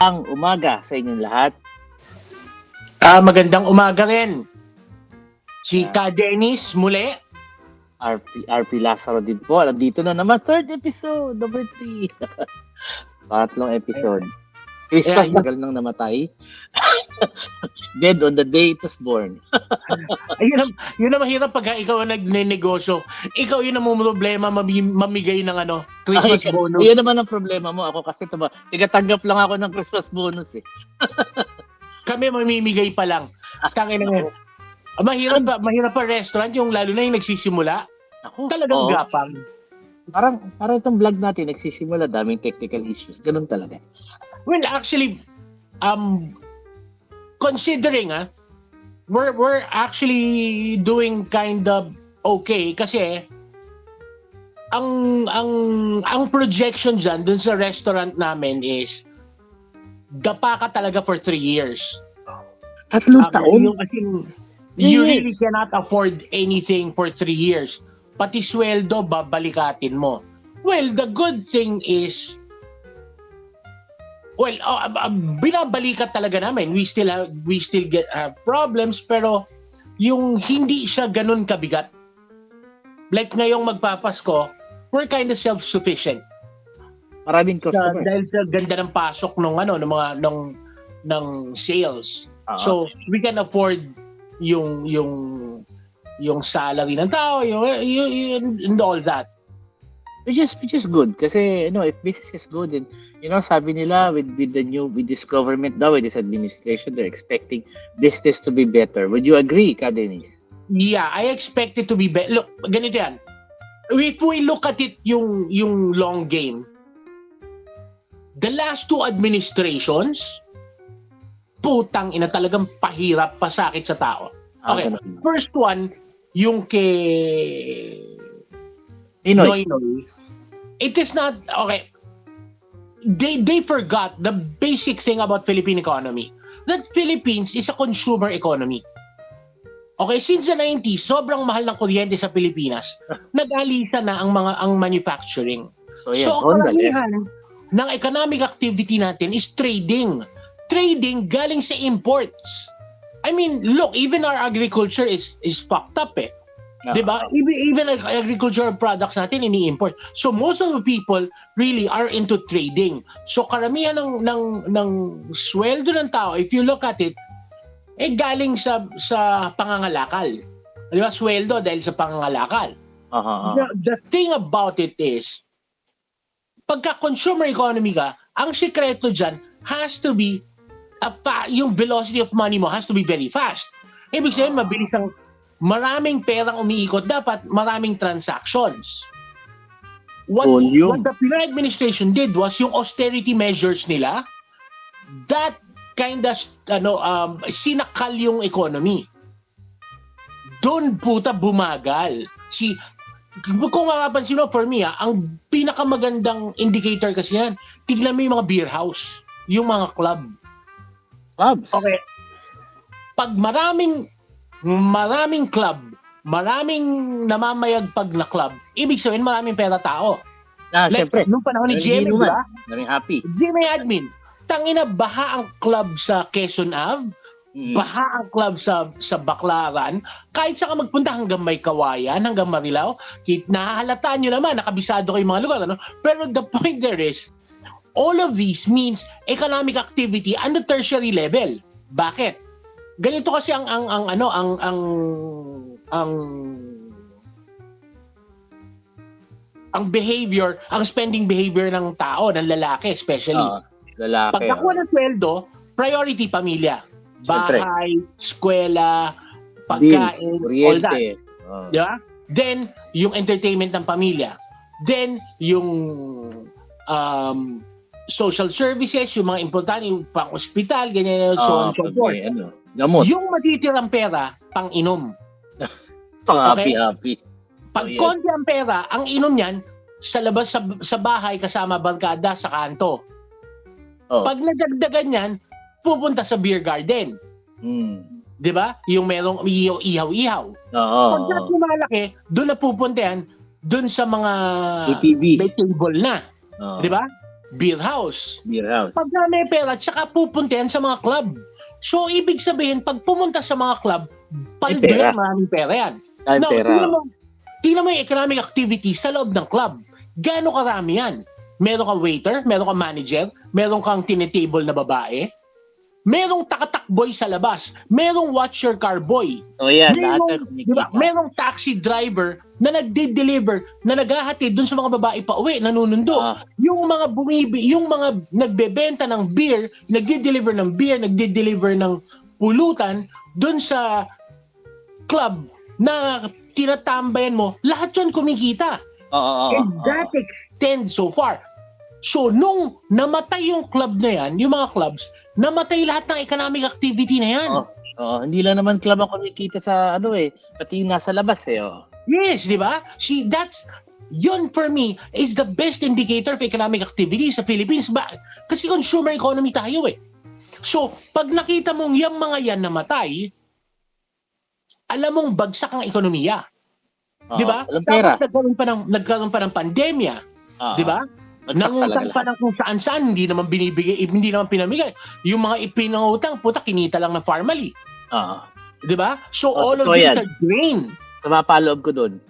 Ang umaga sa inyong lahat. Magandang umaga rin. Si Ka Dennis muli. RP Lazaro din po. Dito na naman, third episode, number 3. Pangatlong episode. Christmas Yeah, tagal nang namatay. Dead on the day it was born. Yun ang mahirap pag ikaw ang nagnenegosyo. Ikaw yun ang problema mamigay ng Christmas bonus. Yun naman ang problema mo. Ako kasi tigatanggap lang ako ng Christmas bonus eh. Kami mamimigay pa lang. Tangin na mahirap pa restaurant, yung lalo na yung nagsisimula. Ako, Talagang oo. gapang. Parang itong vlog natin, nagsisimula, daming technical issues. Ganun talaga. Well, actually, considering we're actually doing kind of okay kasi ang projection dyan dun sa restaurant namin is dapa ka talaga for 3 years. 3 taon? Yung kasing, you Yes. really cannot afford anything for 3 years. Pati sweldo, babalikatin mo. Well, the good thing is, binabalikat talaga namin. We still have problems, pero yung hindi siya ganun kabigat. Like ngayong magpapasko, we're kind of self-sufficient. Maraming customers. Dahil sa ganda ng pasok ng sales. So we can afford yung salary ng tao, and all that. Which is good kasi if business is good, and sabi nila with this government now, with this administration, they're expecting business to be better. Would you agree, Ka Dennis? Yeah, I expect it to be better. Look, ganito yan. If we look at it yung long game, the last 2 administrations, putang ina, talagang pahirap, pasakit sa tao. Okay, first one, yung kay Pinoy. Noynoy. It is not, okay, they forgot the basic thing about Philippine economy. That Philippines is a consumer economy. Okay, since the 90s, sobrang mahal ng kuryente sa Pilipinas. Nag-alisa na ang manufacturing. So karamihan ng economic activity natin is trading. Trading galing sa imports. I mean, look, even our agriculture is fucked up eh. Diba? Even agricultural products natin ini-import. So most of the people really are into trading. So karamihan ng sweldo ng tao, if you look at it, galing sa pangangalakal. Diba? Sweldo dahil sa pangangalakal. The thing about it is, pagka consumer economy ka, ang sikreto dyan has to be yung velocity of money mo has to be very fast. Ibig sabihin, mabilis ang maraming perang umiikot, dapat maraming transactions. What the Pinoy administration did was yung austerity measures nila, that kind of sinakal yung economy. Doon puta bumagal. Kung mapapansin mo, for me, ang pinakamagandang indicator kasi yan, tignan mo yung mga beer house, yung mga clubs. Okay. Pag maraming club, maraming namamayagpag na club, ibig sabihin maraming pera tao. Siyempre. Nung panahon ni GMA, diba? Maraming happy. GMA admin, tangina, baha ang club sa Quezon Ave, baha ang club sa Baclaran, kahit saan ka magpunta hanggang may Kawayan, hanggang Marilao, nahahalataan nyo naman, nakabisado kayo mga lugar. Pero the point there is, all of these means economic activity on the tertiary level. Bakit? Ganito kasi ang behavior, ang spending behavior ng tao, ng lalaki especially. Lalaki. Pag nakuha ng sweldo, priority pamilya. Bahay, eskwela, pagkain, all that. Diba? Then, yung entertainment ng pamilya. Then, yung social services, yung mga importante, yung pang-ospital, ganyan, so on and so forth. Gamot. Yung matitirang pera, pang-inom. Pang-happy. Pag konti ang pera, ang inom niyan, sa labas sa bahay kasama barkada sa kanto. Pag nadagdagan yan, pupunta sa beer garden. Di ba? Yung merong ihaw-ihaw. Pag sa malaki, doon na pupunta yan, doon sa mga may table na. Di ba? beer house. Beer house. Pag na may pera, tsaka pupunta yan sa mga club. So, ibig sabihin, pag pumunta sa mga club, paldo yan, maraming pera yan. Maraming pera. Tingnan mo yung economic activity sa loob ng club. Gaano karami yan? Meron kang waiter, meron kang manager, meron kang tinitable na babae, merong takatakboy sa labas, merong watch your car boy. So yan, lahat ng diba? Merong taxi driver na nagde-deliver, na naghahatid dun sa mga babae pa uwi, nanunundo. Yung mga yung mga nagbebenta ng beer, nagde-deliver ng beer, nagde-deliver ng pulutan dun sa club na tinatambayan mo, lahat yun kumikita. And that extends so far. So, nung namatay yung club na yan, yung mga clubs, namatay lahat ng economic activity na yan. Hindi lang naman club ang kumikita sa pati yung nasa labas Yes, di ba? See, yun for me is the best indicator of economic activity sa Philippines. Kasi consumer economy tayo eh. So, pag nakita mong yung mga yan namatay, alam mong bagsak ang ekonomiya. Di ba? Dapat nagkaroon pa ng pandemya. Di ba? Nangutang pa ng kung saan-saan, hindi naman binibigay, hindi naman pinamigay. Yung mga ipinangutang, puta, kinita lang ng Farmally. Di ba? So, all of these are drained. Sa mapaloob ko doon.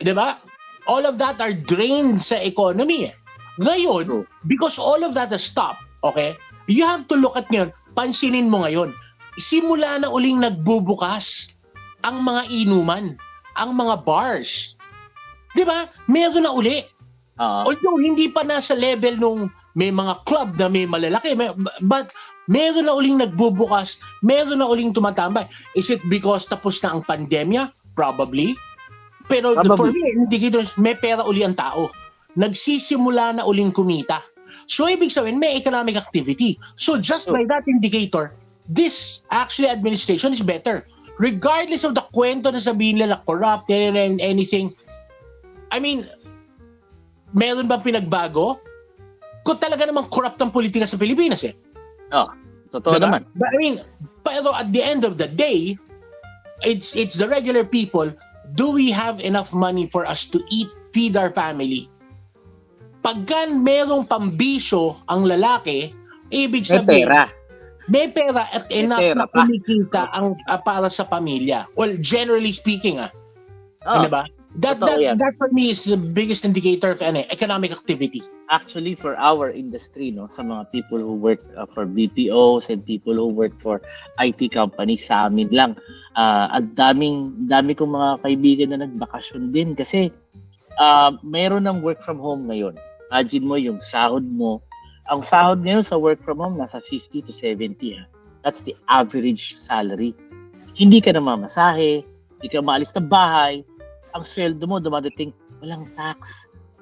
Di ba? All of that are drained sa economy. Ngayon, because all of that has stopped, okay, you have to look at ngayon, pansinin mo ngayon, simula na uling nagbubukas ang mga inuman, ang mga bars. Di ba? Meron na uli. Although hindi pa nasa level nung may mga club na may malalaki, but meron na uling nagbubukas, meron na uling tumatambay. Is it because tapos na ang pandemya? Probably. Pero for me, indicators, may pera uli ang tao. Nagsisimula na uling kumita. So ibig sabihin, may economic activity. So just by that indicator, this actually administration is better. Regardless of the kwento na sabihin nila na corrupt and anything, I mean, meron ba pinagbago? Kung talaga namang corrupt ang politika sa Pilipinas totoo naman. But I mean, pero at the end of the day, it's the regular people. Do we have enough money for us to eat, feed our family? Pagka merong pambisyo ang lalaki, ibig sabihin, may pera at enough na kumikita ang para sa pamilya. Well, generally speaking, ano ba? That for me is the biggest indicator of economic activity. Actually, for our industry, sa mga people who work for BPOs and people who work for IT companies, sa amin lang, at dami kong mga kaibigan na nagbakasyon din kasi mayroon ng work from home ngayon. Imagine mo yung sahod mo. Ang sahod ngayon sa work from home nasa 50 to 70. That's the average salary. Hindi ka namamasahe, hindi ka maalis ng bahay. Ang sweldo mo dumadating, walang tax.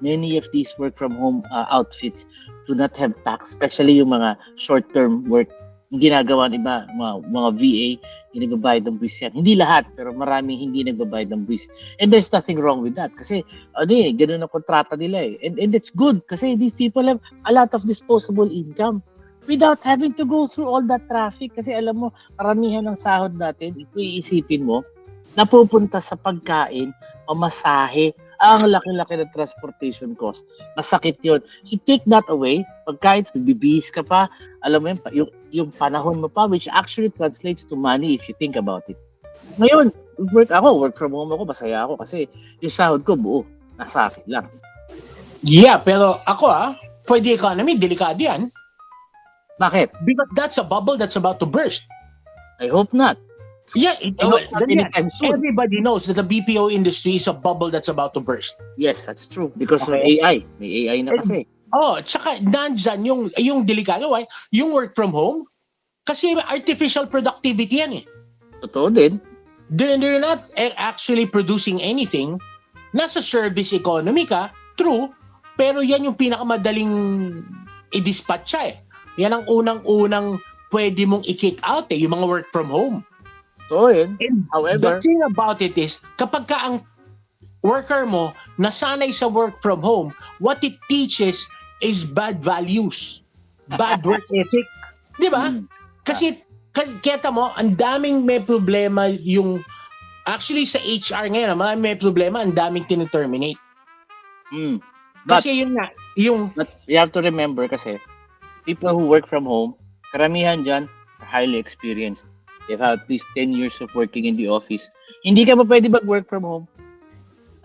Many of these work from home outfits do not have tax, especially yung mga short-term work. Yung ginagawa ng iba, mga VA, hindi nagbabayad ng buwis yan. Hindi lahat, pero maraming hindi nagbabayad ng buwis. And there's nothing wrong with that kasi ganun ang kontrata nila And it's good kasi these people have a lot of disposable income without having to go through all that traffic. Kasi alam mo, karamihan ng sahod natin, kung iisipin mo, napupunta sa pagkain, pamasahe, ang laki-laki ng transportation cost. Masakit yun. So take that away, pagkain, bibihis ka pa, alam mo yung panahon mo pa, which actually translates to money if you think about it. Ngayon, work from home ako, masaya ako kasi yung sahod ko buo, nasa akin lang. Yeah, pero ako for the economy, delikado yan. Bakit? Because that's a bubble that's about to burst. I hope not. Yeah, everybody knows that the BPO industry is a bubble that's about to burst. Yes, that's true. Because of AI. May AI na kasi. Tsaka nandyan yung delikado, yung work from home, kasi artificial productivity yan Totoo din. They're not actually producing anything. Nasa service economy ka, true, pero yan yung pinakamadaling i-dispatch Yan ang unang-unang pwede mong i-kick out yung mga work from home. So, however, the thing about it is, kapag ka ang worker mo nasanay sa work from home, what it teaches is bad values, bad work ethic. Di ba? Kasi kita mo, ang daming may problema actually sa HR ngayon, may problema, ang daming tine-terminate. Kasi yun nga, yung... But you have to remember kasi, people who work from home, karamihan dyan are highly experienced. They've had at least 10 years of working in the office. Hindi ka pa pwede mag-work from home.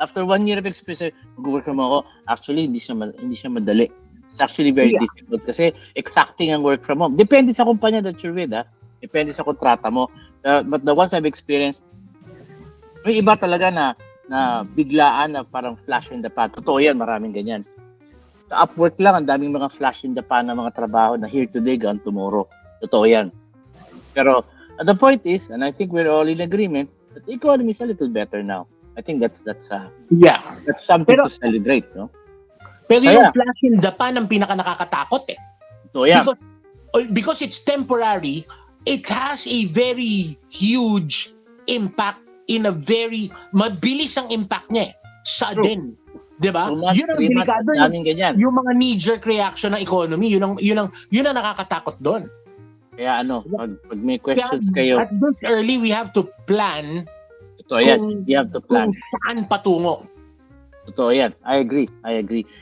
After 1 year of experience, mag-work from home ako. Actually, hindi siya madali. It's actually very difficult kasi exacting ang work from home. Depende sa kumpanya that you're with, ha? Depende sa kontrata mo. But the ones I've experienced, may iba talaga na biglaan na parang flash in the pan. Totoo yan, maraming ganyan. Sa Upwork lang, ang daming mga flash in the pan ng mga trabaho na here today, gone tomorrow. Totoo yan. Pero the point is, and I think we're all in agreement, that the economy is a little better now. I think that's something to celebrate, no? Pero yung flash in the pan ang pinaka nakakatakot eh. So yeah. Because it's temporary, it has a very huge impact in a very mabilis ang impact niya eh. Sudden. 'Di ba? Yun ang delikado yung mga knee-jerk reaction ng economy, yun ang nakakatakot doon. Kaya pag may questions kayo, at this early we have to plan. Totoo yan. You have to plan. Kung saan patungo. Totoo yan. I agree.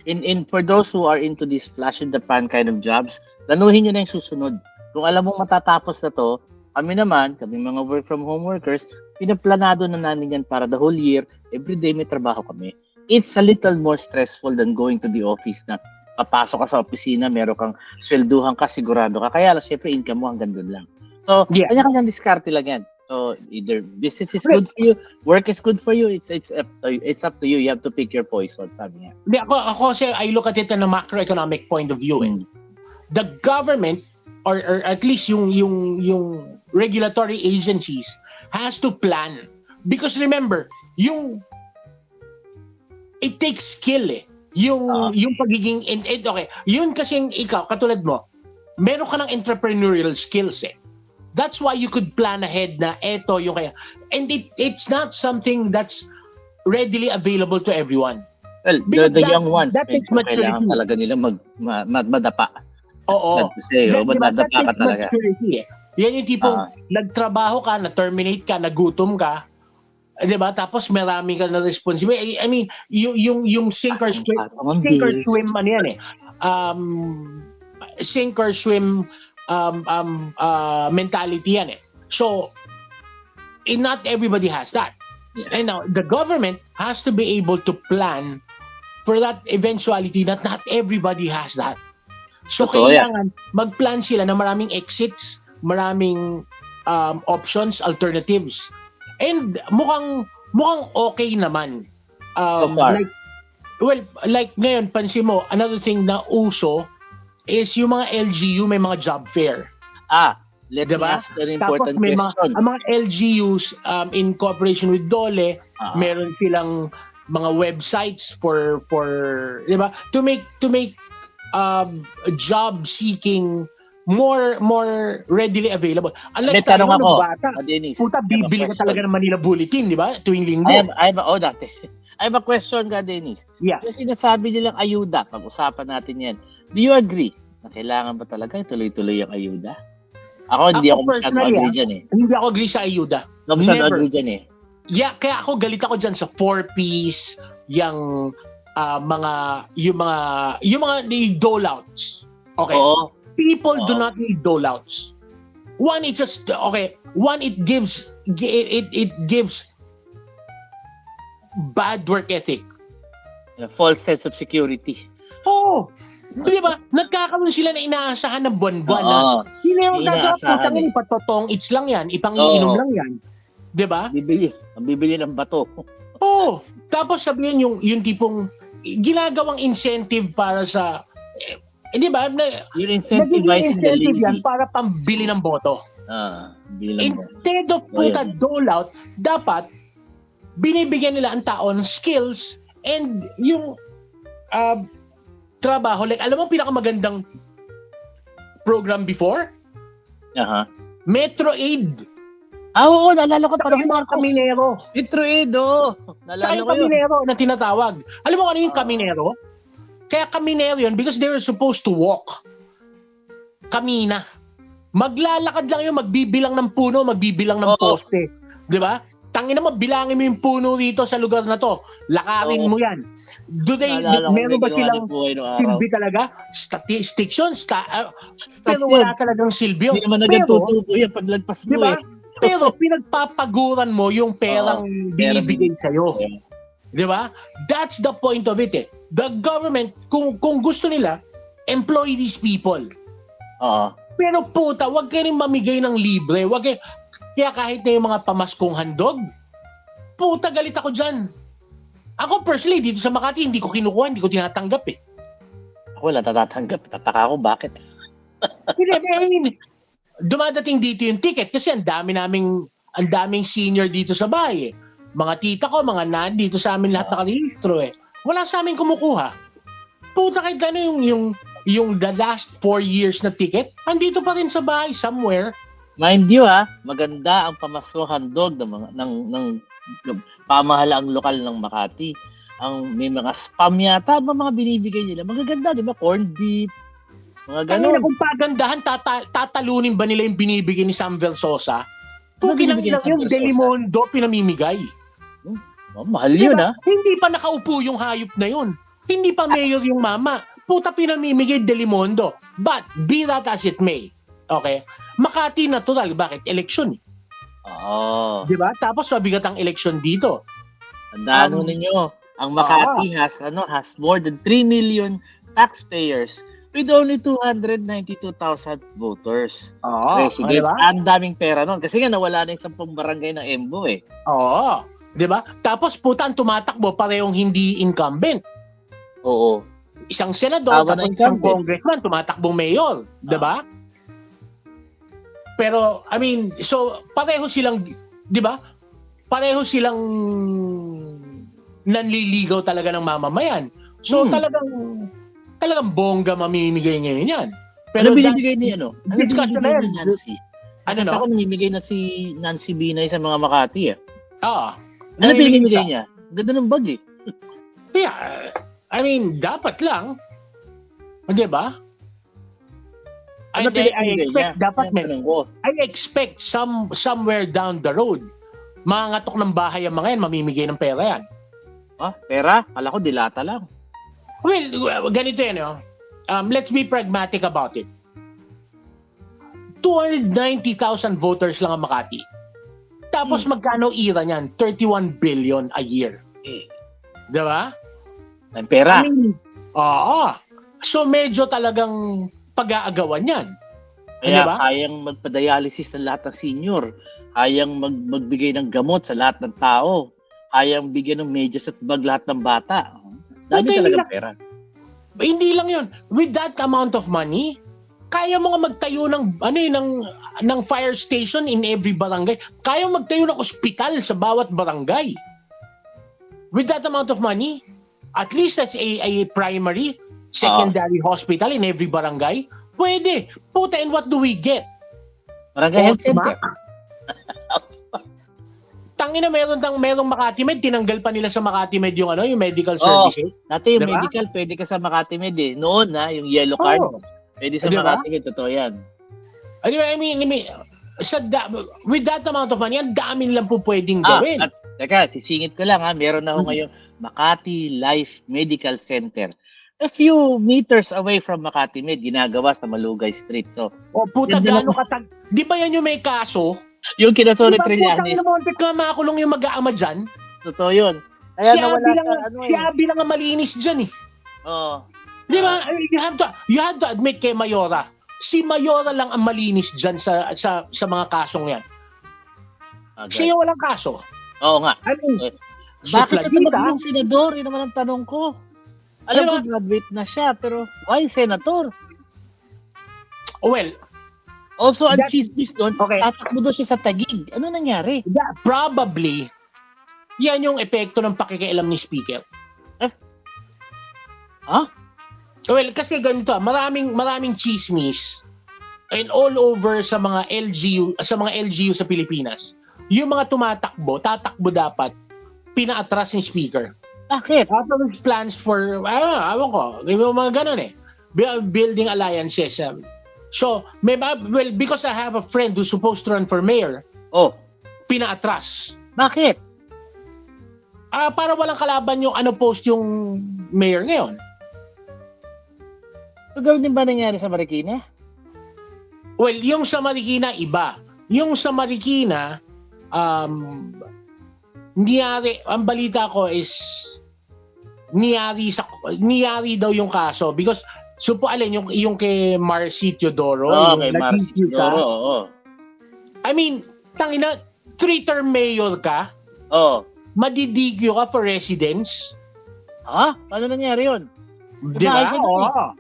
In for those who are into these flash in the pan kind of jobs, planuhin nyo na yung susunod. Kung alam mong matatapos na to, kami mga work from home workers, pinaplanado na namin yan para the whole year, everyday may trabaho kami. It's a little more stressful than going to the office na papasok ka sa opisina, meron kang swelduhan ka, sigurado ka. Kaya syempre income mo hanggang doon lang. So, kanya-kanyang diskarte lang yan. So, either business is good for you, work is good for you, it's up to you. You have to pick your poison, sabi niya. Ako kasi I look at it in a macroeconomic point of view. The government or at least yung regulatory agencies has to plan. Because remember, it takes skill eh. Yung pagiging okay, yun kasing ikaw katulad mo, meron ka ng entrepreneurial skills eh. That's why you could plan ahead na eto yung kaya. And it's not something that's readily available to everyone. Well, the young ones, kailangan talaga nila madapa. Oo. Madapa ka talaga. Yan yung tipong nagtrabaho ka, na-terminate ka, nagutom ka, di ba? Tapos marami ka na responsibility. I mean, yung sink or swim, ano yan eh. Sink or swim mentality yan eh. So, not everybody has that. Yeah. And now, the government has to be able to plan for that eventuality that not everybody has that. So, kailangan mag-plan sila na maraming exits, maraming options, alternatives. And mukhang okay naman. So far. Like ngayon, pansin mo, another thing na uso is yung mga LGU may mga job fair. Let me ask an important question. Ang mga LGUs in cooperation with DOLE, meron silang mga websites for di ba? To make job seeking more readily available. Unlike tayo ng bata, puta bibili ka talaga ng Manila Bulletin, di ba? Tuwing linggo. I have a question ka, Dennis. Yeah. Yung sinasabi nilang ayuda, pag-usapan natin yan. Do you agree na kailangan ba talaga tuloy-tuloy ang ayuda? Hindi ako masyadong agree dyan eh. Hindi ako agree sa ayuda. Hindi ako masyadong agree dyan eh. Yeah, kaya galit ako dyan sa 4Ps, yung mga dole-outs. Okay. Oo. People do not need dole-outs. One, it gives bad work ethic. A false sense of security. Oo. Di ba? Nagkakaroon sila na inaasahan ng buwan-buwan na sino yung gagawin? Patotong it's lang yan, ipang-iinom lang yan. Di ba? Ang bibili ng bato. Oo. Tapos sabihin yung tipong ginagawang incentive para sa di ba? You're incentivizing the lazy. Yan para pambili ng boto. Instead of puta dole-out, dapat binibigyan nila ang tao ng skills and yung trabaho. Like, alam mo pinakamagandang program before? Metro-Aid. Oo, naalala ko pa rin mga Kaminero. Metro-Aid, naalala ko yun. Kaminero na tinatawag. Alam mo ano yung Kaminero? Kaya Kaminero yun because they were supposed to walk. Kamina. Maglalakad lang yun, magbibilang ng puno, magbibilang ng poste. Di ba? Tangina mo, bilangin mo yung puno rito sa lugar na to. Lakarin mo yan. Naalala ko, Meron ba may ginawa silang ng buhay nung araw. silbi talaga? Statistics yun? Pero yun. wala talagang silbi yun. Hindi naman Pero, nagtutubo yan paglagpas mo diba? eh. Pero pinagpapaguran mo yung perang binibigay sa'yo. Diba? That's the point of it eh. The government, kung gusto nila, employ these people. Oo. Pero puta, wag kayo rin mamigay ng libre. Kaya kahit na yung mga pamaskong handog, puta, galit ako dyan. Ako personally, dito sa Makati, hindi ko kinukuha, hindi ko tinatanggap eh. Ako wala tatatanggap. Tataka ako, bakit? Hindi, dumadating dito yung ticket kasi ang daming senior dito sa bahay eh. Mga tita ko, mga nan, dito sa amin lahat nakarehistro eh. Wala sa amin kumukuha. Puta, kahit ano yung the last 4 years na ticket, andito pa rin sa bahay somewhere. Mind you maganda ang pamaswang handog ng pamahalaang lokal ng Makati. May mga spam yata, mga binibigay nila. Magaganda, di ba? Corned beef, mga Kanina ganun. kung pagandahan, tatalunin ba nila yung binibigay ni Sam Versosa? Puki lang yung Delimondo pinamimigay. Mahal yun Hindi pa nakaupo yung hayop na yun. Hindi pa mayor yung mama. Puta, pinamimigay Delimondo. But, be that as it may. Okay? Makati natural. Bakit? Eleksyon. Oo. Diba? Tapos mabigat ang eleksyon dito. Tandaan ninyo, ang Makati has more than 3 million taxpayers with only 292,000 voters. Residents. Diba? Ang daming pera nun. Kasi nga nawala na yung 10 barangay ng Embo eh. Oo. Diba? Tapos puta, ang tumatakbo parehong hindi incumbent. Oo. Isang senador, tapos isang congressman, tumatakbong mayor. Diba? Pero, I mean, so, pareho silang, di ba? Pareho silang nanliligaw talaga ng mamamayan. So, talagang bongga mamimigay ngayon yan. Pero binibigay ni Ano discussion na yan. Nancy? Ako namimigay na si Nancy Binay sa mga Makati Ano binibigay niya? Ganda ng bag eh. Yeah, I mean, dapat lang. Di ba? I expect somewhere down the road, mangangatok ng bahay ang mga yan, mamimigay ng pera yan. Pera? Kala ko dilata lang. Well, ganito yan. Let's be pragmatic about it. 290,000 voters lang ang Makati. Tapos magkano ira niyan? 31 billion a year. Diba? Ang pera. So medyo talagang pag-aagawan yan. Kaya kayang magpa-dialysis ng lahat ng senior. Kayang magbigay ng gamot sa lahat ng tao. Kayang bigyan ng medyas at bag lahat ng bata. Dami talagang pera. Hindi lang yun. With that amount of money, kaya mo nga magtayo ng fire station in every barangay. Kaya mo magtayo ng ospital sa bawat barangay. With that amount of money, at least that's a primary, secondary hospital in every barangay. Pwede. Puta, and what do we get? Barangay Health Center. Tangina, merong Makati Med, tinanggal pa nila sa Makati Med yung medical services. Dati yung medical, pwede ka sa Makati Med eh. Noon yung yellow card. Pwede sa Makati Med, totoo yan. Anyway, I mean, with that amount of money, ang dami nilang po pwedeng gawin. At teka, sisingit ko lang meron na ako ngayon Makati Life Medical Center. A few meters away from Makati Med, ginagawa sa Malugay Street. So, puta, gaano katag... Di ba yan yung may kaso? Yung kinasunod Trillanes. Di ba putang ka makulong yung mag-aama dyan? Totoo yun. Kaya si Abby lang ang malinis dyan eh. Di ba? You have to admit kay Mayora, si Mayora lang ang malinis dyan sa mga kasong yan. Siya walang kaso. Oo nga. Bakit kasi magiging senador? Yun naman ang tanong ko. Alam ko, graduate na siya, pero why senator? Well, also, ang chismis doon, tatakbo doon siya sa Taguig. Ano nangyari? Probably, yan yung epekto ng pakikialam ni Speaker. Well, kasi ganito, maraming chismis and all over sa mga LGU sa Pilipinas. Yung mga tatakbo dapat pinaatras ni Speaker. Bakit? After his plans for, awan ko, mga ganun building alliances. So, because I have a friend who's supposed to run for mayor, pinaatras. Bakit? Para walang kalaban yung post yung mayor ngayon. So, gawin din ba nangyari sa Marikina? Well, yung sa Marikina, iba. Yung sa Marikina, ang balita ko is niyari daw yung kaso because yung kay Marcy Teodoro, yung kay Marcy Teodoro, oo. I mean, tangina, 3-term mayor ka, madidikyo ka for residence. Ha? Paano nangyari yun? Diba? Oo.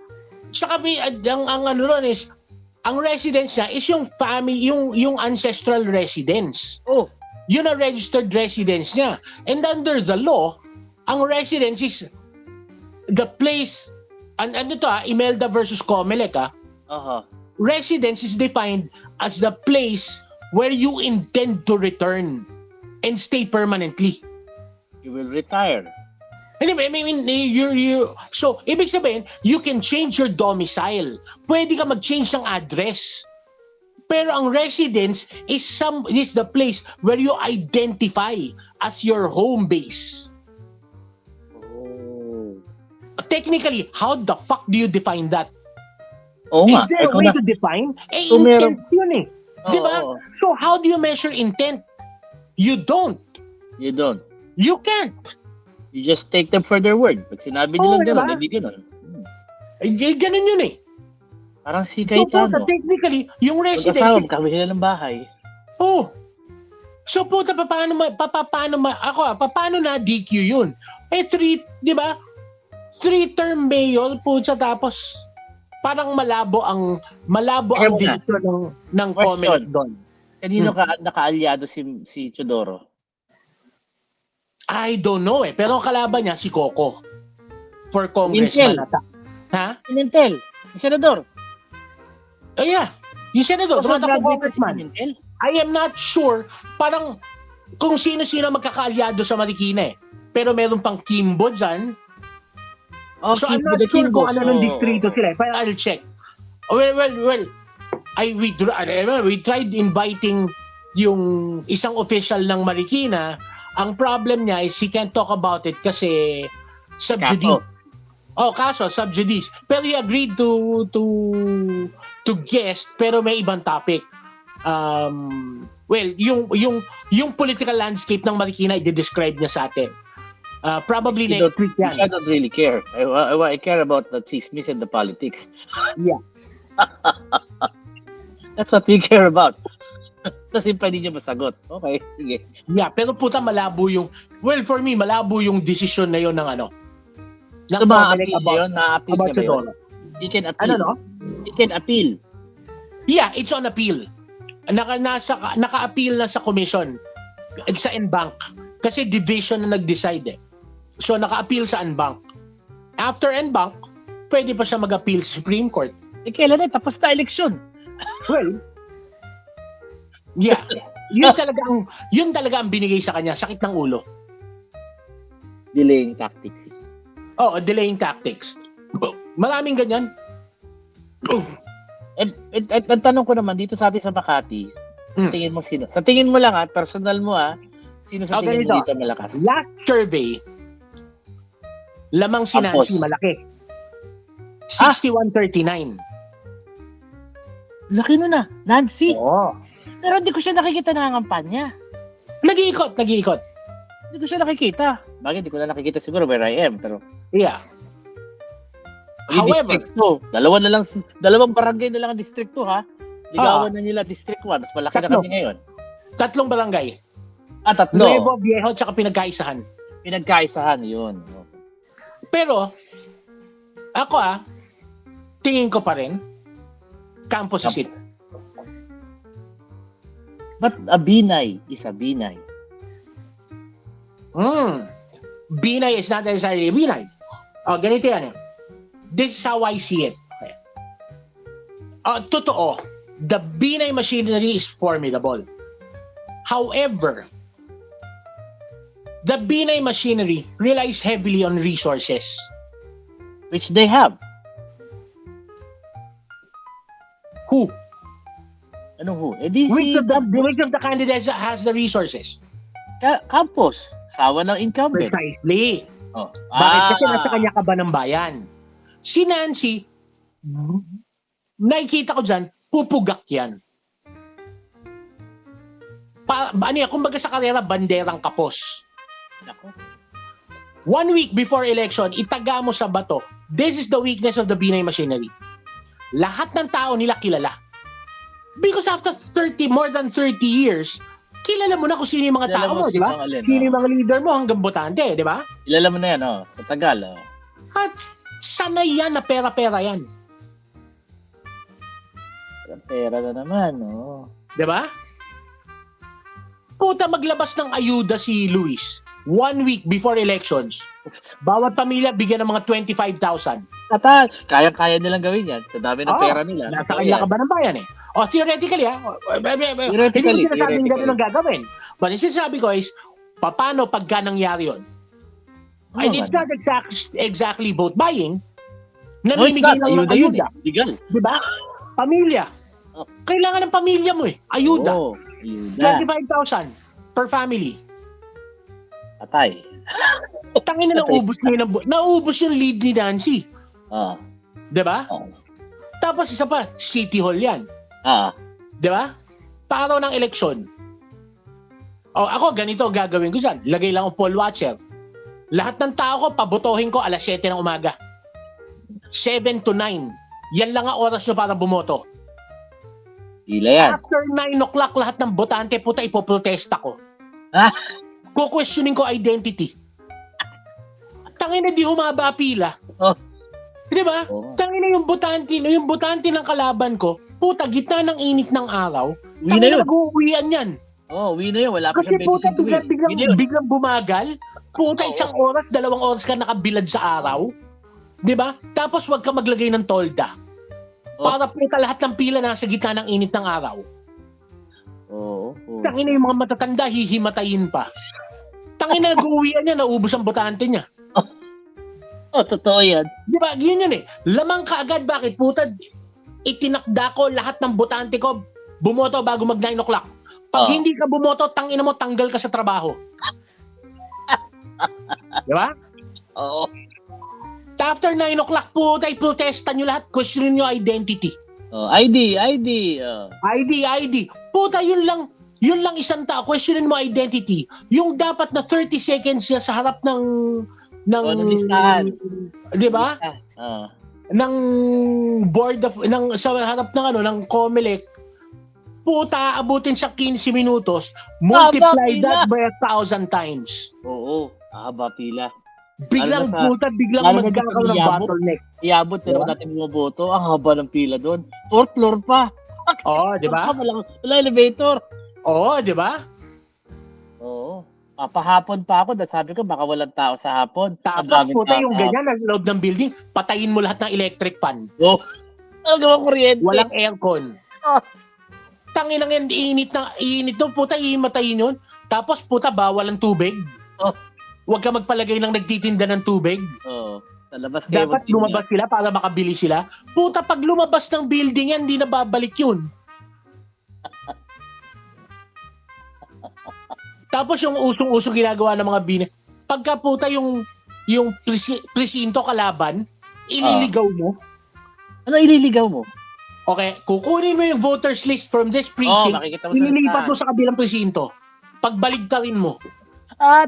Saka ang ano ron is, ang residence niya is yung family, yung ancestral residence. Oh. Yun ang registered residence niya. And under the law, ang residence is the place, ano to Imelda versus Comelec residence is defined as the place where you intend to return and stay permanently. You will retire. Anyway, I mean, so, ibig sabihin, you can change your domicile. Pwede ka mag-change ng address. Pero ang residence is the place where you identify as your home base. Technically, how the fuck do you define that? Is there a way to define? Intent yun eh. Diba? So how do you measure intent? You don't. You don't. You can't. You just take them for their word. Pag sinabi nilang gano'n, hindi gano'n. Ganun yun eh. Parang si Cayetano. So, technically, yung residence... Mag-asawa, magkabili sila ng bahay. So, puta, paano na DQ yun? Di ba? 3-term mayor, puta, tapos parang malabo ang decision ng comment doon. Kanino nakaalyado si Teodoro? I don't know eh. Pero ang kalaban niya, si Coco. For congressman. Ha? Pimentel. Yung senador. Oh yeah. Yung senador. Tumatakbo congressman. I am not sure. Parang kung sino-sino magkakaalyado sa Marikina eh. Pero meron pang Kimbo dyan. So I'm not sure kung ano ng distrito sila. Pero I'll check. Well. We tried inviting yung isang official ng Marikina. Ang problem niya is he can't talk about it kasi sub judice. Kaso sub judice. Pero he agreed to guest pero may ibang topic. Well, yung political landscape ng Marikina i-describe niya sa atin. Probably next week yan. I don't really care. I care about the chismis and the politics. Yeah. That's what we care about. Kasi pwede niyo masagot. Okay, sige. Yeah, pero puta malabo yung... Well, for me, malabo yung decision na yun ng ano. So, ma-appeal yun? Ma-appeal na yun? He can appeal. He can appeal. Yeah, it's on appeal. Naka-appeal na sa commission. Sa NBank. Kasi division na nag-decide eh. So, naka-appeal sa NBank. After NBank, pwede pa siya mag-appeal sa Supreme Court. Kailan na? Tapos na eleksyon. Well, yeah. Yun talaga ang binigay sa kanya. Sakit ng ulo. Delaying tactics. Delaying tactics. Maraming ganyan. Ang tanong ko naman dito sa atin sa Makati, tingin mo sino? Sa tingin mo lang personal mo sino sa tingin mo dito malakas? Last survey, lamang si Nancy malaki. 61-39. Laki na Nancy? Oo. Pero hindi ko siya nakikita na kampanya. Nag-iikot. Hindi ko siya nakikita. Bakit? Hindi ko na nakikita siguro where I am. Pero yeah. However, dalawang barangay na lang ang District 2 Ligawan na nila District 1. Mas malaki na kami ngayon. 3 barangay. 3. Nuevo Viejo tsaka Pinagkaisahan. Pinagkaisahan, yun. Pero, ako tingin ko pa rin, Campos is it. But a Binay is a Binay. Binay is not necessarily a Binay. Ganito yan. This is how I see it. Totoo, the Binay machinery is formidable. However, the Binay machinery relies heavily on resources. Which they have. Who? Anong who? Which of the candidates has the resources? Campos, asawa ng incumbent. Precisely. Oh. Bakit? Kasi nasa kanya ka ba ng bayan? Si Nancy, nakikita ko dyan, pupugak yan. Ano yan, kumbaga sa karera, banderang kapos. Nako. 1 week before election, itaga mo sa bato, this is the weakness of the Binay machinery. Lahat ng tao nila kilala. Because after more than 30 years, kilala mo na kung sino yung mga Kilala tao mo mo, di ba? sino ang alin, Sino yung mga leader mo hanggang botante, di ba? Kilala mo na yan, sa Tagal. At sanay yan na pera-pera yan. Pera na naman, Di ba? Puta, maglabas ng ayuda si Luis. 1 week before elections. Bawat pamilya bigyan ng mga 25,000. Tatal, kaya nilang gawin yan. Sa dami ng pera nila. Nasa kanila ka ba ng bayan eh? O theoretically Theoretically, hindi ko sinasabing gano'n ang gagawin. But yung sinasabi ko is, paano pagka nangyari yun? And it's not exactly vote buying. Namimigay lang ng ayuda. Legal. Diba? Pamilya. Kailangan ng pamilya mo eh. Ayuda. Ayuda. 25,000 per family. Patay. Tangin na naubos yung lead ni Nancy. Diba? Tapos isa pa, City Hall yan. Diba? Paaraw ng eleksyon. Ako, ganito gagawin ko dyan. Lagay lang ang poll watcher. Lahat ng tao ko, pabotohin ko alas 7 ng umaga. 7 to 9. Yan lang ang oras nyo para bumoto. Hila yan. After 9 o'clock, lahat ng botante, puta, ipoprotesta ko. Kukwestiyonin ko identity. Tangin na di humaba pila. Di ba? Tangin na yung botante ng kalaban ko, puta, gitna ng init ng araw, tangin na mag-uwian yan. Uwi na yun. Wala pa siyang medicine to eat. Kasi biglang bumagal. Puta, 1 oras, 2 oras ka nakabilad sa araw. Di ba? Tapos wag ka maglagay ng tolda. Para puta lahat ng pila nasa gitna ng init ng araw. Tangin na yung mga matatanda, hihimatayin pa. Tangin na nag-uwian niya, naubos ang botante niya. Totoo yan. Di ba? Yun eh. Lamang ka agad. Bakit? Puta, itinakda ko lahat ng botante ko, bumoto bago mag 9 o'clock. Pag hindi ka bumoto, tangina mo, tanggal ka sa trabaho. Di ba? Oo. After 9 o'clock po, protesta nyo lahat, questionin nyo identity. ID. ID. Puta, yun lang isang tao, questionin mo identity. Yung dapat na 30 seconds siya sa harap ng listahan. Di ba? Ng board of, sa harap ng COMELEC, puta, abutin sa 15 minutos, multiply that by 1,000 times. Oo, haba pila. Biglang magkakaroon ng bottleneck. Iabot na natin bumoboto, ang haba ng pila doon. 4th floor pa. Di ba? Wala elevator. Di ba? Oo. Papahapon pa ako, dahil sabi ko baka walang tao sa hapon. Tapos puta yung ganyan nasa loob ng building, patayin mo lahat ng electric fan. Gawang kuryente. Walang aircon. Tangin lang yan, init doon, puta, imatayin yun. Tapos puta, bawal ang tubig. Huwag ka magpalagay ng nagtitinda ng tubig. Sa labas kayo. Dapat lumabas sila para makabili sila. Puta, pag lumabas ng building yan, hindi na babalik yun. Tapos yung usong-usong ginagawa ng mga bina. Pagka puta yung presinto kalaban, ililigaw mo. Ano ililigaw mo? Okay, kukunin mo yung voters list from this precinct, ililipat mo sa kabilang presinto. Pagbaligtarin mo.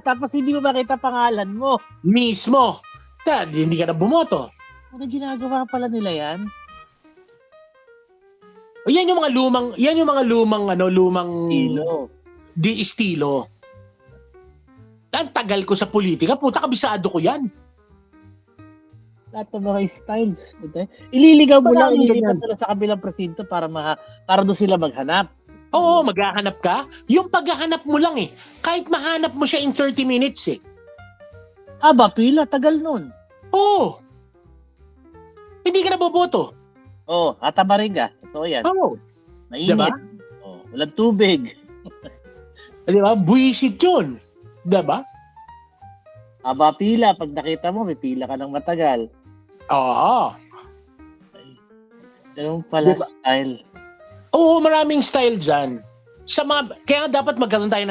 Tapos hindi mo makita pangalan mo. Mismo. Hindi ka na bumoto. Ano ginagawa pala nila yan? Yan yung mga lumang estilo. Ang tagal ko sa politika, puta, kabisado ko yan. Lahat ng mga styles. Ililigaw mo lang, ililipat nila sa kabilang presinto para doon sila maghanap. Oo, maghahanap ka. Yung paghahanap mo lang eh. Kahit mahanap mo siya in 30 minutes eh. Pila, tagal nun. Oo. Hindi ka na boboto. Atabarin ka. Totoo yan. Oo. Mainit. Diba? Walang tubig. Diba? Buisit yun. Diba? Pila. Pag nakita mo, may pila ka ng matagal. Oo. Ganun pala style. Oo, maraming style dyan. Kaya dapat magkaroon tayo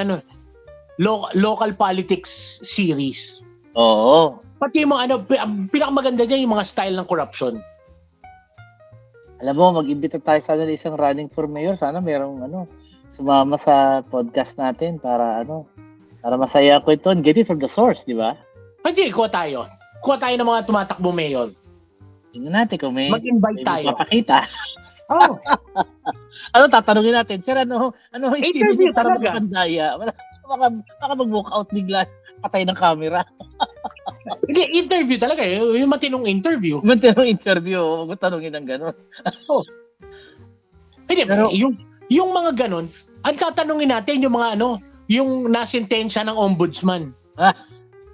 local politics series. Oo. Pati yung mga ang pinakamaganda dyan yung mga style ng corruption. Alam mo, mag-imbita tayo sana ng isang running for mayor. Sana merong sumama sa podcast natin para masaya ko ito. Get it from the source, di ba? Pwede, kuha tayo. Kuha tayo ng mga tumatakbo mayor. Tingnan natin kung may mag-invite tayo. Papakita. Oh. Tatanungin natin, sir, ano interview para talaga. magpandaya? Baka mag-walk out bigla, patay ng camera. Hindi, interview talaga. Yung matinong interview. Magtanungin ng gano'n. Hindi, Pero, yung mga gano'n, ang tatanungin natin yung mga yung nasentensya ng ombudsman. Ah?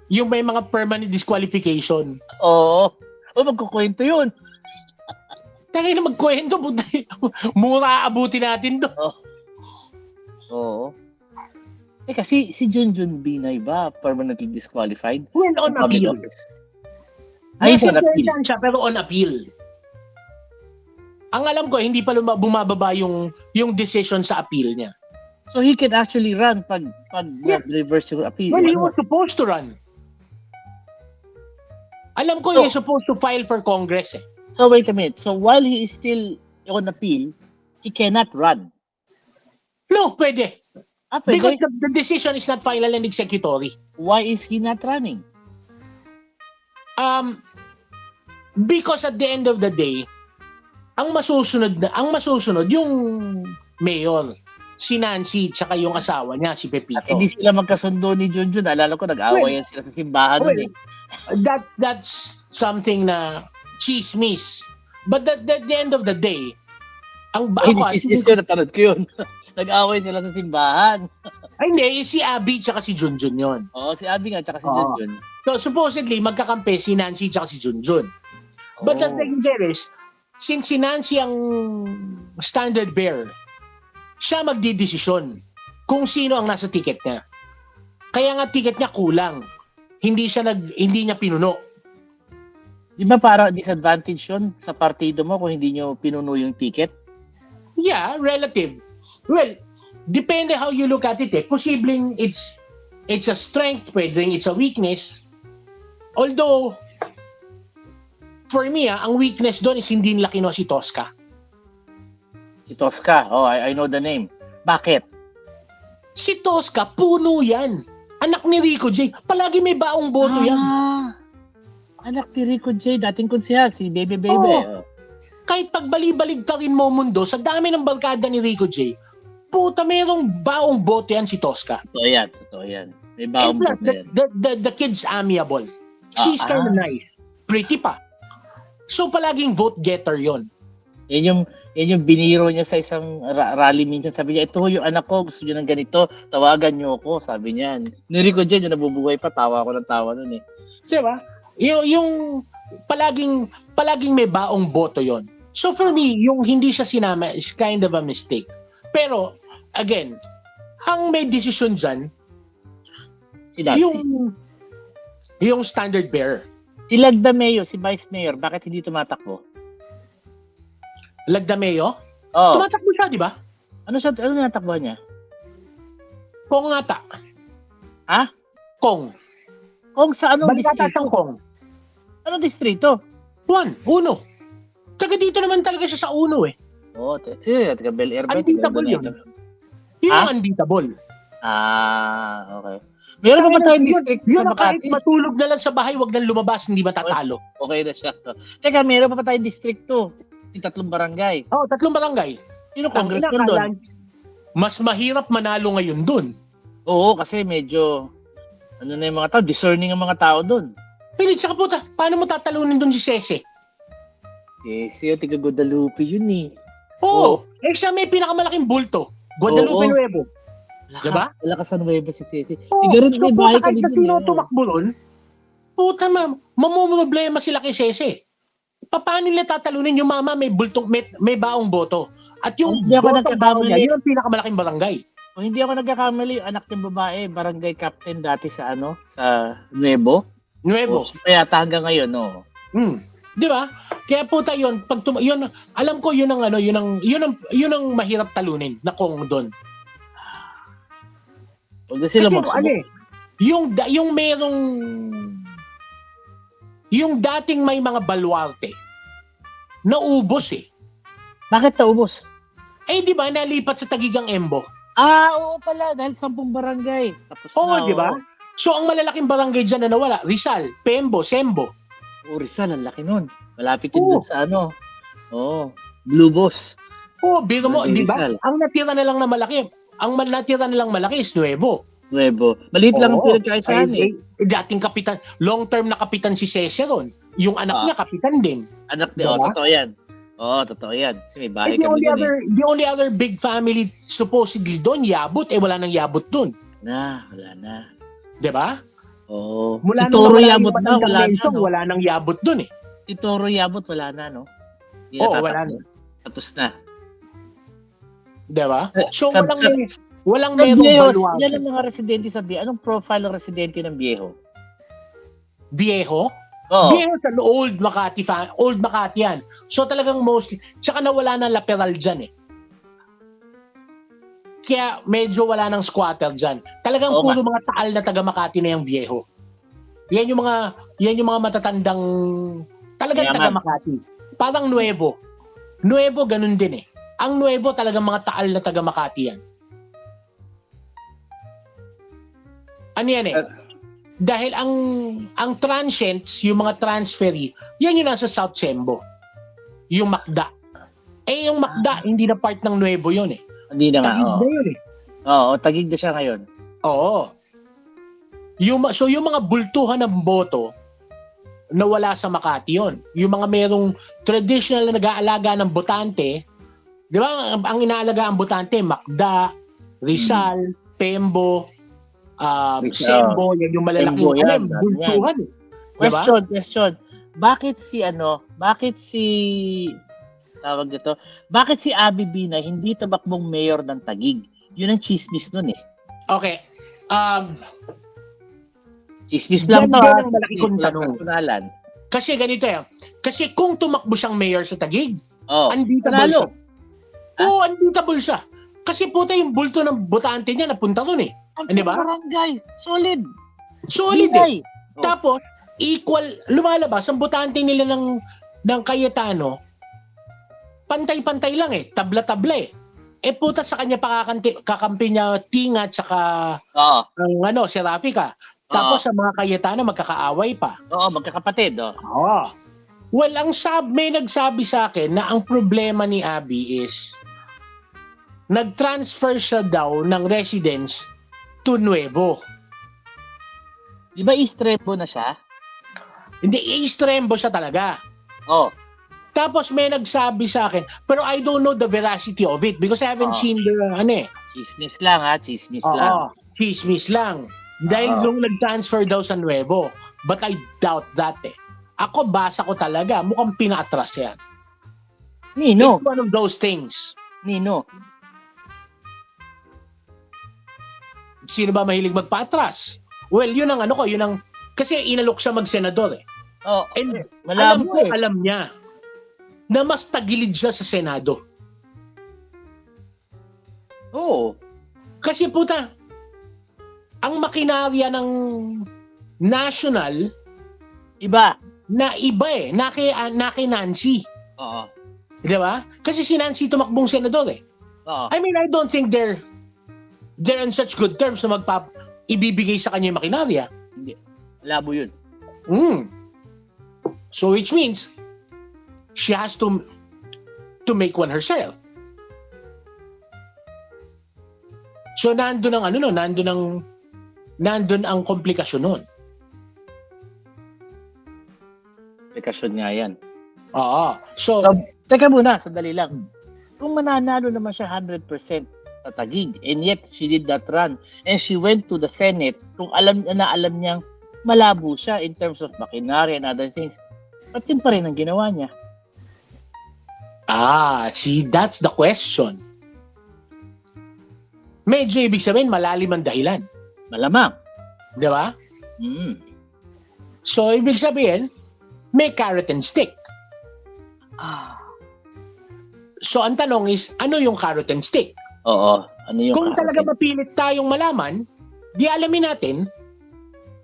Yung may mga permanent disqualification. Oo. Magkukwento yun. Tagay na magkwento. Mura abuti natin to. Oo. Kasi si Junjun Binay ba permanently disqualified? Well, on appeal. Ay, on appeal. Siya, pero on appeal. Ang alam ko, hindi pa bumababa yung decision sa appeal niya. So he can actually run pag reverse yung appeal. Well, he was supposed to run. Alam ko, he's supposed to file for Congress eh. So wait a minute. So while he is still on appeal, he cannot run. No, pwede. Pwede? Because the decision is not final and executory. Why is he not running? Because at the end of the day, ang masusunod yung mayor, si Nancy, tsaka yung asawa niya, si Pepito. At hindi sila magkasundo ni Junjun. Alala ko, nag-away yan sila sa simbahan nun eh. That's something na chismis. But at the end of the day, chismis yun, napanood ko yun. Nag-away sila sa simbahan. Ay, hindi. Si Abby tsaka si Junjun yun. Oo, si Abby nga tsaka si Junjun. So, supposedly, magkakampi si Nancy tsaka si Junjun. But the thing there is, since si Nancy ang standard bearer, siya magdidesisyon kung sino ang nasa ticket niya. Kaya nga ticket niya kulang. Hindi niya pinuno. Di ba para disadvantage yun sa partido mo kung hindi nyo pinuno yung ticket? Yeah, relative. Well, depende how you look at it eh. Posibleng it's a strength, pwedeng it's a weakness. Although, for me, ang weakness doon is hindi nila kinuha si Tosca. Si Tosca? Oh, I know the name. Bakit? Si Tosca, puno yan. Anak ni Rico J. Palagi may baong boto yan. Anak ni Rico J. Dating konsehal, si Bebe. Kahit pagbali-baligtarin mo mundo, sa dami ng barkada ni Rico J., puta, mayroong baong boto yan si Tosca. Totoo yan. May baong boto yan. The kid's amiable. She's kind of nice. Pretty pa. So palaging vote getter yon. Yan yung biniro niya sa isang rally minsan. Sabi niya, ito yung anak ko, gusto niyo ng ganito, tawagan niyo ako. Sabi niya. Niri ko dyan, yung nabubuhay pa, tawa ko ng tawa nun eh. Diba? Yung palaging may baong boto yon. So for me, yung hindi siya sinama is kind of a mistake. Pero, again, ang may decision dyan, yung standard bearer. Si Lagdameo, si Vice Mayor, bakit hindi tumatakbo? Lagdameo? Oo. Tumatakbo siya, di ba? Ano natakbo niya? Kong ata. Ha? Kong. Kong sa anong distrito? distrito? Kong. Anong distrito? Uno. Taga dito naman talaga siya sa Uno eh. Oo, taga Bel Air ba? Unbeatable yun. Yun ang unbeatable. Okay. Meron pa tayong district sa Makati? Makati? Matulog na lang sa bahay, wag nang lumabas, hindi matatalo. Okay na siya. Teka, meron pa tayong distrito. Yung 3 barangay. 3 barangay. Sino congressman doon? Mas mahirap manalo ngayon doon. Oo, kasi medyo na yung mga tao, discerning ang mga tao doon. Pilit sa kaputa, paano mo tatalunin doon si Sese? Sese, tiga Guadalupe yun eh. Oo. Siya may pinakamalaking bulto. Guadalupe Nuevo. Diba? Malakas sa Nueva si Sese. Tiga rin may bahay ka din kahit sino tumakbo ron, puta mamumroblema sila kay Sese. Paano nila tatalunin yung mama may baong boto? At yung botong baong niya, yun ang pinakamalaking barangay. Kung hindi ako nagkakamali, anak ng babae, barangay captain dati sa sa Nuevo. Kaya hanggang ngayon, no. Di ba? Kaya puta yun, yun, alam ko yun ang mahirap talunin na Kong doon. Huwag na sila yung merong yung dating may mga baluarte naubos eh. Bakit naubos? Eh di ba nalipat sa Taguig ang Embo? Oo pala, dahil 10 barangay. Tapos Oo, di ba? So ang malalaking barangay dyan na nawala, Rizal, Pembo, Sembo. Rizal, ang laki nun. Malapit yun dun sa Blue Boss. Biro mo, di ba? Rizal. Ang natira na lang malaki is Nuevo. Maliit lang ang pinagkaisahan Dating kapitan, long-term na kapitan si Cesar yung anak niya kapitan din. Anak niya, totoo yan. Totoo yan. Kasi may bahay kami doon The only other big family supposedly doon, Yabut, wala nang Yabut doon. Wala na. Di ba? Si Toro Yabut na, wala nang Yabut doon eh. Si Toro Yabut, wala na, no? Wala na. Tapos na. Di ba? So, walang sa merong Viejos, baluarte. yan ang mga residente sa Viejo. Anong profile ng residente ng Viejo? Viejo? Oo. Viejo sa Old Makati Old Makati yan. So talagang mostly, tsaka nawala na laperal dyan eh. Kaya medyo wala ng squatter dyan. Talagang puro mga taal na taga Makati na yung Viejo. Yan yung mga matatandang talagang taga Makati. Parang Nuevo. Nuevo ganun din eh. Ang Nuevo talagang mga taal na taga Makati yan. Ano yan eh? Dahil ang transients, yung mga transferee, yan yung nasa South Sembo. Yung Macda. Yung Macda, hindi na part ng Nuevo yun eh. Hindi na nga, Taguig na yun eh. Taguig na siya ngayon. Oo. So yung mga bultuhan ng boto, nawala sa Makati yun. Yung mga merong traditional na nag-aalaga ng botante, di ba, ang inaalaga ang botante, Macda, Rizal, Pembo, Sembo, yan yung malalaking bultuhan. Question. Bakit si Abby Binay hindi tumakbong mayor ng Taguig? Yun ang chismis nun eh. Okay. Chismis lang to. Yan ang malaki kong tanong. Kasi ganito Kasi kung tumakbo siyang mayor sa Taguig, unbeatable siya. Unbeatable siya. Kasi puta yung bulto ng botante niya napunta ron eh. Ano ba? Barangay. Solid eh. Tapos, equal, lumalabas, ang botante nila ng Cayetano, pantay-pantay lang eh. Tabla-tabla eh. Puta sa kanya kakampi niya Tinga tsaka si Rafika. Tapos sa mga Cayetano, magkakaaway pa. Magkakapatid. Well, may nagsabi sa akin na ang problema ni Abby is nag-transfer siya daw ng residence to Nuevo. Di ba East Rembo na siya? Hindi, East Rembo siya talaga. Tapos may nagsabi sa akin, pero I don't know the veracity of it because I haven't seen the Chismis lang Chismis lang. Dahil nung nag-transfer daw sa Nuevo. But I doubt that eh. Ako, basa ko talaga, mukhang pinatras yan. Nino? It's one of those things. Nino? Sino ba mahilig magpatras? Well, yun ang kasi inalok siya mag-senador eh. And alam niya na mas tagilid siya sa Senado. Kasi puta, ang makinarya ng national, iba eh, naki Nancy. Di ba? Kasi si Nancy tumakbong senador eh. I mean, I don't think they're on such good terms na ibibigay sa kanya yung makinarya. Hindi. Labo yun. So which means she has to make one herself. So nandun ang komplikasyon nun. Komplikasyon nga yan. So teka muna, sandali lang. Kung mananalo naman siya 100% sa Taguig, and yet she did not run, and she went to the Senate, kung alam niyang malabo siya in terms of makinarya and other things, ba't yun pa rin ang ginawa niya? See, that's the question. Medyo ibig sabihin, malalim ang dahilan. Malamang. Di ba? So, ibig sabihin, may carrot and stick. So, ang tanong is, ano yung carrot and stick? Ano yung kung talaga mapilit tayong malaman, Di alamin natin.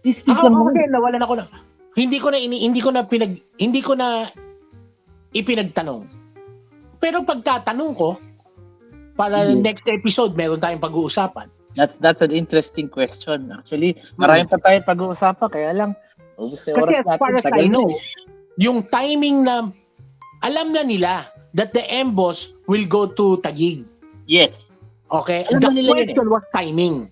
Ako nawalan ako na. Hindi ko na ipinagtanong. Pero pagtatanong ko, para next episode, meron tayong pag-uusapan. That's an interesting question. Actually, marami pa tayong pag-uusapan, kaya lang, ubus na oras Kasi as natin. far as I know, yung timing na, alam na nila that the MBOS will go to Taguig. Yes. Okay? Alam The na nila yun question was timing.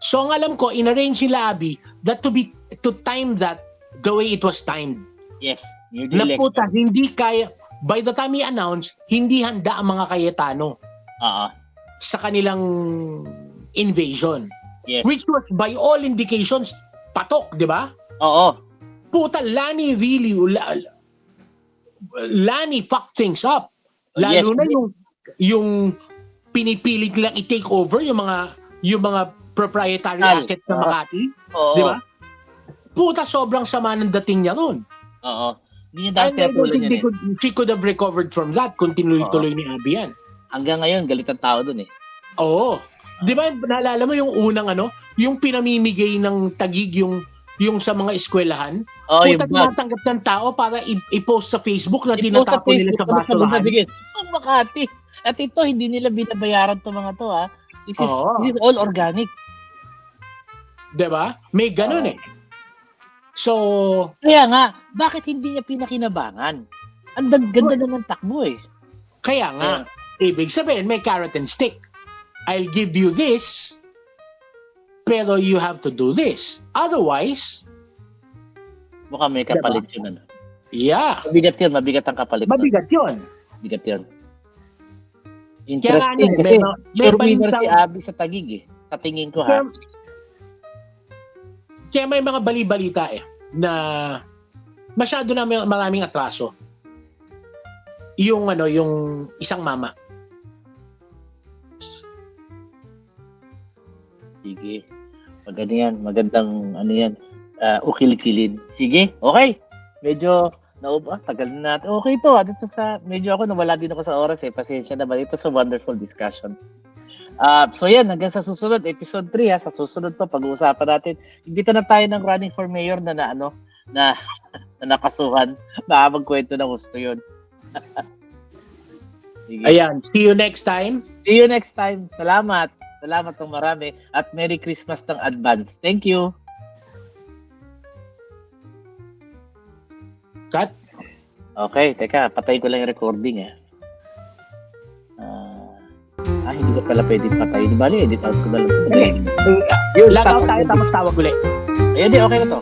So, ang alam ko, in-arrange sila, Abby, that to time that the way it was timed. Yes. Na puta, hindi kaya, by the time i-announce, hindi handa ang mga Cayetano sa kanilang invasion. Yes. Which was, by all indications, patok, di ba? Oo. Puta, Lani fucked things up. Lalo na yung pinipilit lang i-take over yung mga proprietary assets ng Makati. Di ba? Puta, sobrang sama ng dating niya nun. Oo. Hindi niya dapat pinatuloy niya she could have recovered from that kung tinuloy-tuloy ni Abby yan. Hanggang ngayon, galit ang tao dun eh. Oo. Di ba, naalala mo yung unang yung pinamimigay ng Taguig yung sa mga eskwelahan? Puta, tinatanggap ng tao para i-post sa Facebook na tinatapon nila sa basurahan. Ang Makati. At ito, hindi nila binabayaran to mga to ha. This is all organic. Diba? May ganun eh. So, kaya nga, bakit hindi niya pinakinabangan? Ang ganda na ng takbo eh. Kaya nga, ibig sabihin, may carrot and stick. I'll give you this, pero you have to do this. Otherwise, mukhang may kapalit yun. Yeah. Mabigat ang kapalit. Mabigat yun. Interesting kasi sure winner si Abby sa Taguig eh. Sa tingin ko ha. Kaya may mga bali-balita na masyado na maraming atraso. Yung isang mama. Sige. Magandang yan. Ukil-kilid. Sige, okay. Medyo tagal na natin. Okay to. Dito medyo ako nawala din ako sa oras eh. Pasensya na ba? Ito sa wonderful discussion. So yan, hanggang sa susunod, episode 3 ha. Sa susunod pa, pag-uusapan natin. Imbita na tayo ng running for mayor na nakasuhan. Baka magkwento na gusto yun. Ayan, see you next time. Salamat ng marami. At Merry Christmas ng advance. Thank you. Cut. Okay, teka, patay ko lang yung recording hindi ko pala pwede patayin. Bali, edit out ko na lang. Log out tayo tapos tawag ulit. Ayun, okay na to.